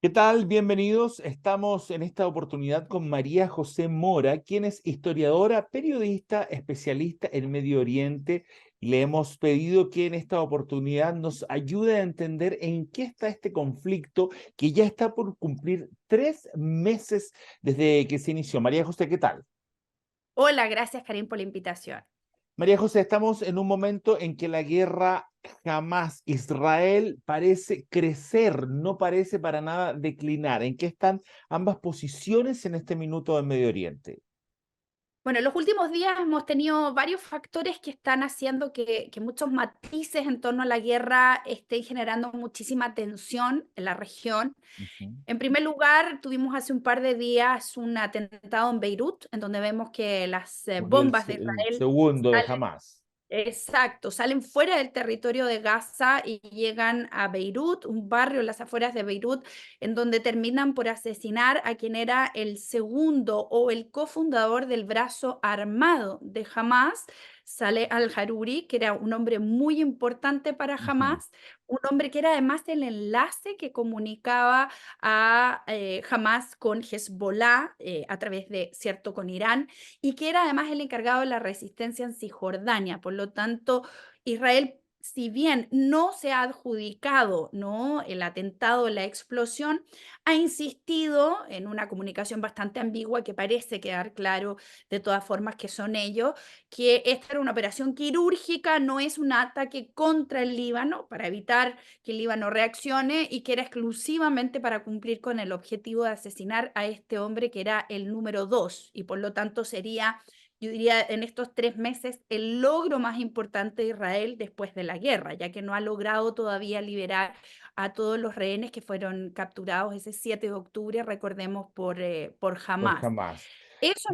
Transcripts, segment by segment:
¿Qué tal? Bienvenidos. Estamos en esta oportunidad con María José Mora, quien es historiadora, periodista, especialista en Medio Oriente. Y le hemos pedido que en esta oportunidad nos ayude a entender en qué está este conflicto que ya está por cumplir 3 meses desde que se inició. María José, ¿qué tal? Hola, gracias Karim por la invitación. María José, estamos en un momento en que la guerra jamás Israel parece crecer, no parece para nada declinar. ¿En qué están ambas posiciones en este minuto en Medio Oriente? Bueno, en los últimos días hemos tenido varios factores que están haciendo que muchos matices en torno a la guerra estén generando muchísima tensión en la región. Ujú. En primer lugar, tuvimos hace un par de días un atentado en Beirut, en donde vemos que las Murió bombas de el Israel segundo de salen. Hamas. Exacto, salen fuera del territorio de Gaza y llegan a Beirut, un barrio en las afueras de Beirut, en donde terminan por asesinar a quien era el segundo o el cofundador del brazo armado de Hamas, Saleh al-Haruri, que era un hombre muy importante para Ujú. Hamas, un hombre que era además el enlace que comunicaba a Hamas con Hezbollah a través de, cierto, con Irán y que era además el encargado de la resistencia en Cisjordania. Por lo tanto, Israel, si bien no se ha adjudicado, ¿no?, el atentado, la explosión, ha insistido en una comunicación bastante ambigua que parece quedar claro de todas formas que son ellos, que esta era una operación quirúrgica, no es un ataque contra el Líbano para evitar que el Líbano reaccione y que era exclusivamente para cumplir con el objetivo de asesinar a este hombre que era el número dos y por lo tanto sería, yo diría, en estos 3 meses el logro más importante de Israel después de la guerra, ya que no ha logrado todavía liberar a todos los rehenes que fueron capturados ese 7 de octubre, recordemos, por Por Hamas. Hamas. Eso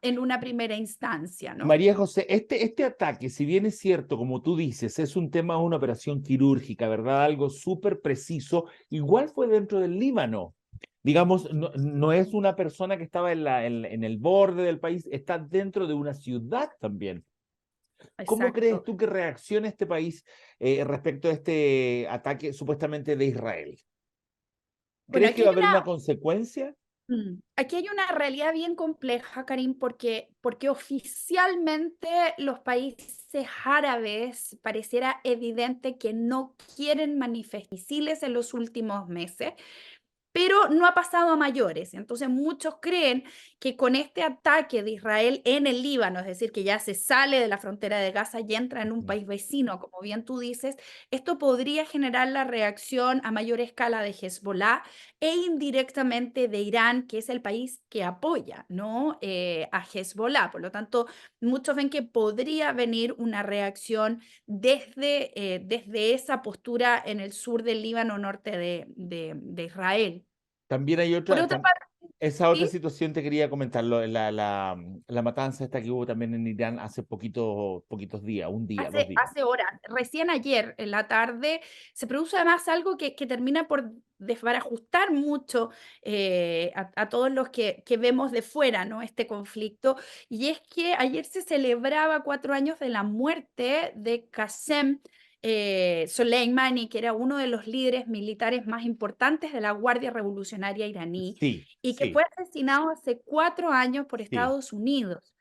en una primera instancia, ¿no? María José, este ataque, si bien es cierto, como tú dices, es un tema de una operación quirúrgica, ¿verdad? Algo súper preciso, igual fue dentro del Líbano. Digamos, no es una persona que estaba en el borde del país, está dentro de una ciudad también. ¿Cómo crees Exacto. tú que reacciona este país respecto a este ataque supuestamente de Israel? Bueno, ¿Crees que aquí va a hay haber una una consecuencia? Aquí hay una realidad bien compleja, Karim, porque oficialmente los países árabes pareciera evidente que no quieren manifestar misiles en los últimos meses, pero no ha pasado a mayores. Entonces, muchos creen que con este ataque de Israel en el Líbano, es decir, que ya se sale de la frontera de Gaza y entra en un Ujú. país vecino, como bien tú dices, esto podría generar la reacción a mayor escala de Hezbollah e indirectamente de Irán, que es el país que apoya, ¿no?, a Hezbollah. Por lo tanto, muchos ven que podría venir una reacción desde esa postura en el sur del Líbano, norte de Israel. También hay Por otra, otra parte, esa otra sí, situación te quería comentar, la matanza esta que hubo también en Irán hace poquitos días, un día, dos días. hace horas, recién ayer en la tarde, se produce además algo que termina por desbarajustar mucho a todos los que vemos de fuera, ¿no?, este conflicto, y es que ayer se celebraba 4 años de la muerte de Qasem Soleimani, que era uno de los líderes militares más importantes de la Guardia Revolucionaria iraní Sí, y que sí, fue asesinado hace 4 años por sí. Estados Unidos.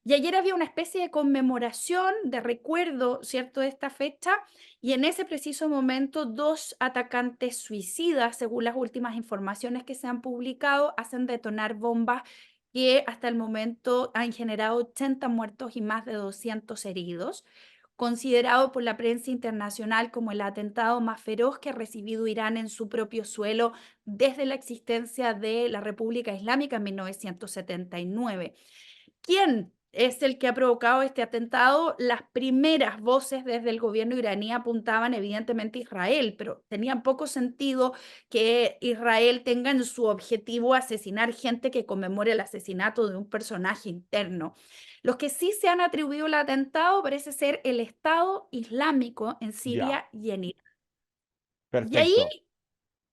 Y ayer había una especie de conmemoración, de recuerdo, ¿cierto?, de esta fecha, y en ese preciso momento 2 atacantes suicidas, según las últimas informaciones que se han publicado, hacen detonar bombas que hasta el momento han generado 80 muertos y más de 200 heridos, considerado por la prensa internacional como el atentado más feroz que ha recibido Irán en su propio suelo desde la existencia de la República Islámica en 1979. ¿Quién es el que ha provocado este atentado? Las primeras voces desde el gobierno iraní apuntaban evidentemente a Israel, pero tenía poco sentido que Israel tenga en su objetivo asesinar gente que conmemore el asesinato de un personaje interno. Los que sí se han atribuido el atentado parece ser el Estado Islámico en Ya, Siria y en Irak. Y ahí perfecto.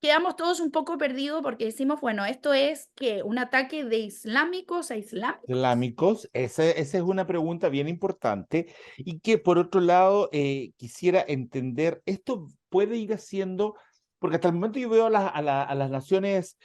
quedamos todos un poco perdidos porque decimos, bueno, esto es que un ataque de islámicos a islámicos. Islámicos, esa es una pregunta bien importante y que por otro lado quisiera entender, ¿esto puede ir haciendo porque hasta el momento yo veo a las naciones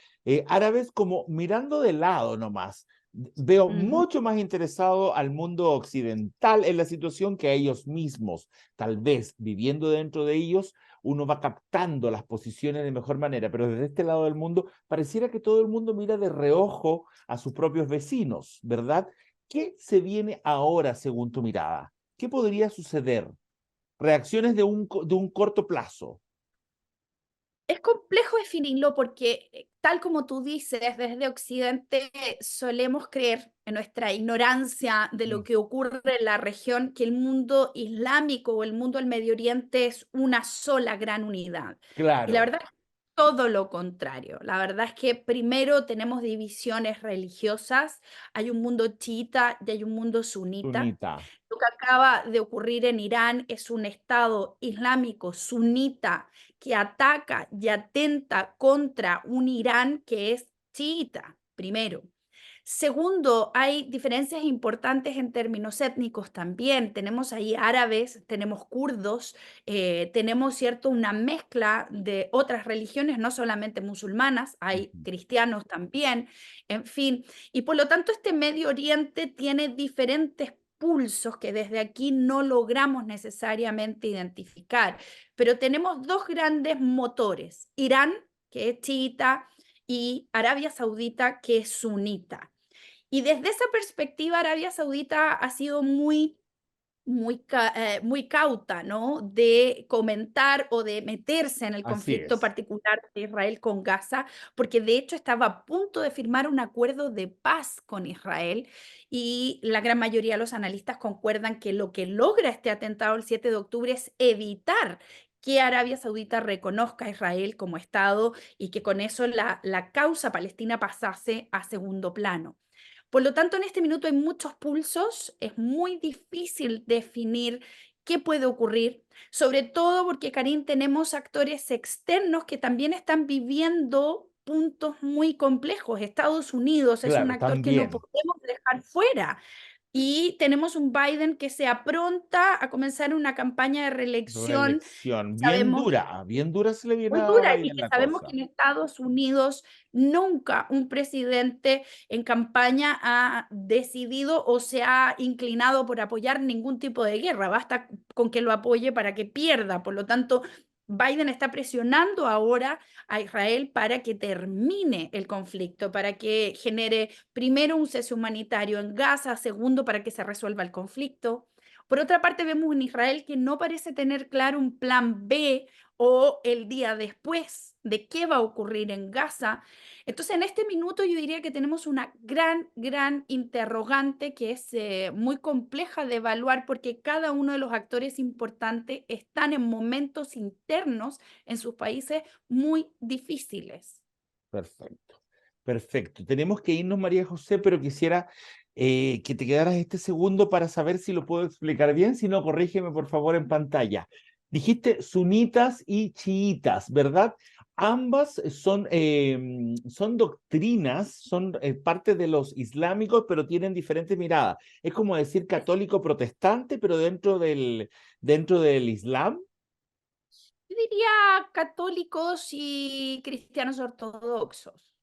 árabes como mirando de lado nomás. Veo Ujú. mucho más interesado al mundo occidental en la situación que a ellos mismos. Tal vez viviendo dentro de ellos, uno va captando las posiciones de mejor manera, pero desde este lado del mundo pareciera que todo el mundo mira de reojo a sus propios vecinos, ¿verdad? ¿Qué se viene ahora según tu mirada? ¿Qué podría suceder? Reacciones de un corto plazo. Es complejo definirlo porque, tal como tú dices, desde Occidente solemos creer en nuestra ignorancia de lo Mm, que ocurre en la región, que el mundo islámico o el mundo del Medio Oriente es una sola gran unidad. Y la claro, verdad es todo lo contrario. La verdad es que primero tenemos divisiones religiosas, hay un mundo chiita y hay un mundo sunita. sunita. Lo que acaba de ocurrir en Irán es un Estado islámico sunita que ataca y atenta contra un Irán que es chiita, primero. Segundo, hay diferencias importantes en términos étnicos también. Tenemos ahí árabes, tenemos kurdos, tenemos, ¿cierto?, una mezcla de otras religiones, no solamente musulmanas, hay Ujú. cristianos también, en fin. Y por lo tanto, este Medio Oriente tiene diferentes pulsos que desde aquí no logramos necesariamente identificar, pero tenemos dos grandes motores, Irán, que es chiita, y Arabia Saudita, que es sunita. Y desde esa perspectiva, Arabia Saudita ha sido muy cauta, ¿no? De comentar o de meterse en el Así conflicto es. particular de Israel con Gaza, porque de hecho estaba a punto de firmar un acuerdo de paz con Israel y la gran mayoría de los analistas concuerdan que lo que logra este atentado el 7 de octubre es evitar que Arabia Saudita reconozca a Israel como Estado y que con eso la causa palestina pasase a segundo plano. Por lo tanto, en este minuto hay muchos pulsos, es muy difícil definir qué puede ocurrir, sobre todo porque, Karim, tenemos actores externos que también están viviendo puntos muy complejos. Estados Unidos es un Claro, actor que no también. podemos dejar fuera. Y tenemos un Biden que se apronta a comenzar una campaña de Una reelección. elección Sabemos bien dura se le viene muy a dura y Biden que la sabemos que cosa. en Estados Unidos nunca un presidente en campaña ha decidido o se ha inclinado por apoyar ningún tipo de guerra. Basta con que lo apoye para que pierda. Por lo tanto, Biden está presionando ahora a Israel para que termine el conflicto, para que genere primero un cese humanitario en Gaza, segundo para que se resuelva el conflicto. Por otra parte, vemos en Israel que no parece tener claro un plan B o el día después de qué va a ocurrir en Gaza. Entonces, en este minuto yo diría que tenemos una gran interrogante que es muy compleja de evaluar porque cada uno de los actores importantes están en momentos internos en sus países muy difíciles. Perfecto, perfecto. Tenemos que irnos, María José, pero quisiera que te quedaras este segundo para saber si lo puedo explicar bien. Si no, corrígeme por favor en pantalla. Dijiste sunitas y chiitas, ¿verdad? Ambas son doctrinas, son parte de los islámicos, pero tienen diferentes miradas. Es como decir católico protestante, pero dentro del Islam. Yo diría católicos y cristianos ortodoxos.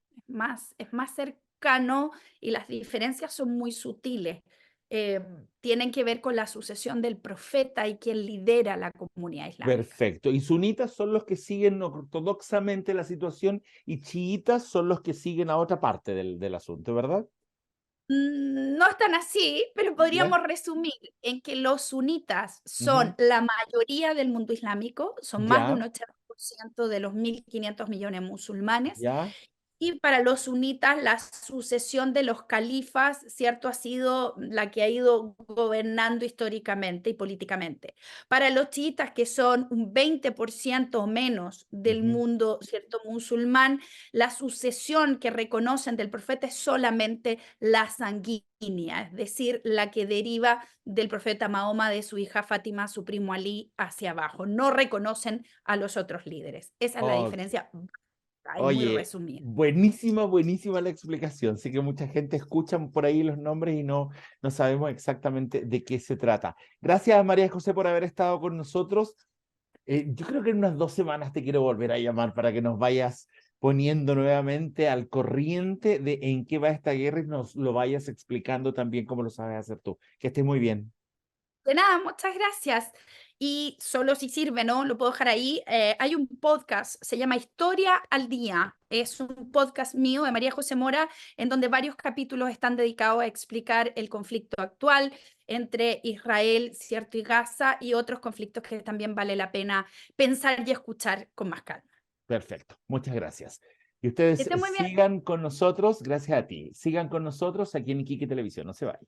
Es más cercano y las diferencias son muy sutiles. Eh, Tienen que ver con la sucesión del profeta y quién lidera la comunidad islámica. Perfecto. Y sunitas son los que siguen ortodoxamente la situación y chiitas son los que siguen a otra parte del asunto, ¿verdad? No están así, pero ¿Ya? podríamos resumir en que los sunitas son Ujú. la mayoría del mundo islámico, son más de un Ya, 80% de los 1.500 millones de musulmanes. ya. Y para los sunitas, la sucesión de los califas, ¿cierto?, ha sido la que ha ido gobernando históricamente y políticamente. Para los chiitas, que son un 20% o menos del Ujú. mundo, ¿cierto?, musulmán, la sucesión que reconocen del profeta es solamente la sanguínea, es decir, la que deriva del profeta Mahoma, de su hija Fátima, su primo Ali, hacia abajo. No reconocen a los otros líderes. Esa es la Ok. diferencia. Ay, muy Oye, resumida. buenísima, buenísima la explicación. Sé que mucha gente escucha por ahí los nombres y no sabemos exactamente de qué se trata. Gracias, María José, por haber estado con nosotros. Yo creo que en unas 2 semanas te quiero volver a llamar para que nos vayas poniendo nuevamente al corriente de en qué va esta guerra y nos lo vayas explicando también como lo sabes hacer tú. Que estés muy bien. De nada, muchas gracias. Y solo si sirve, ¿no? Lo puedo dejar ahí. Hay un podcast, se llama Historia al Día. Es un podcast mío de María José Mora, en donde varios capítulos están dedicados a explicar el conflicto actual entre Israel, cierto, y Gaza, y otros conflictos que también vale la pena pensar y escuchar con más calma. Perfecto. Muchas gracias. Y Que ustedes esté muy bien. sigan con nosotros, gracias a ti. Sigan con nosotros aquí en Iquique Televisión. No se vayan.